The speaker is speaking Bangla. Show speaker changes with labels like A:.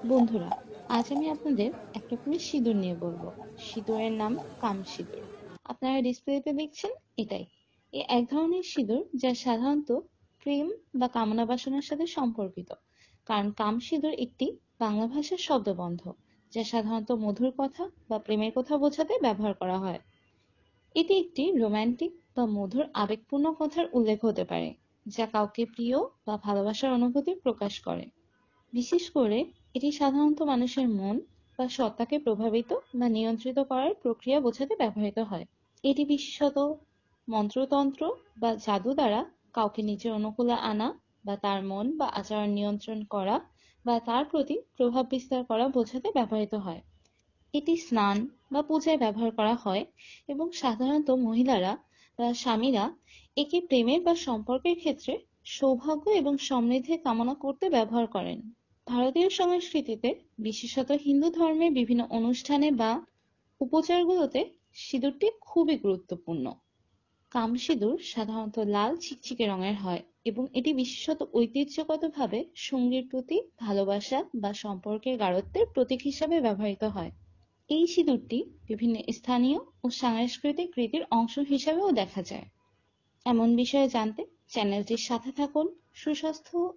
A: বন্ধুরা, আজ আমি আপনাদের একটা করে সিঁদুর নিয়ে বলবো। সিঁদুরের নাম কাম সিঁদুর। আপনারা ডিসপ্লেতে দেখছেন এটাই। এক ধরনের সিঁদুর যা সাধারণত প্রেম বা কামনা বাসনার সাথে সম্পর্কিত। কারণ কাম সিঁদুর একটি বাংলা ভাষার শব্দবন্ধ, যা সাধারণত মধুর কথা বা প্রেমের কথা বোঝাতে ব্যবহার করা হয়। এটি একটি রোমান্টিক বা মধুর আবেগপূর্ণ কথার উল্লেখ হতে পারে, যা কাউকে প্রিয় বা ভালোবাসার অনুভূতি প্রকাশ করে। বিশেষ করে এটি সাধারণত মানুষের মন বা সত্তাকে প্রভাবিত বা নিয়ন্ত্রিত করার প্রক্রিয়া বোঝাতে ব্যবহৃত হয়। এটি বিশেষত মন্ত্রতন্ত্র বা জাদু দ্বারা কাউকে নিজের অনুকূলে আনা বা তার মন বা আচরণ নিয়ন্ত্রণ করা বা তার প্রতি প্রভাব বিস্তার করা বোঝাতে ব্যবহৃত হয়। এটি স্নান বা পূজায় ব্যবহার করা হয় এবং সাধারণত মহিলারা বা স্বামীরা একে প্রেমের বা সম্পর্কের ক্ষেত্রে সৌভাগ্য এবং সমৃদ্ধি কামনা করতে ব্যবহার করেন। ভারতীয় সংস্কৃতিতে, বিশেষত হিন্দু ধর্মের বিভিন্ন অনুষ্ঠানে বা উপচারগুলোতে সিঁদুরটি খুবই গুরুত্বপূর্ণ। কামসিঁদুর সাধারণত লাল চিকচিকে রঙের হয় এবং এটি বিশেষত ঐতিহ্যগতভাবে সঙ্গীর প্রতি ভালোবাসা বা সম্পর্কের গাঢ়ত্বের প্রতীক হিসাবে ব্যবহৃত হয়। এই সিঁদুরটি বিভিন্ন স্থানীয় ও সাংস্কৃতিক রীতির অংশ হিসাবেও দেখা যায়। এমন বিষয়ে জানতে চ্যানেলটির সাথে থাকুন। সুস্বাস্থ্য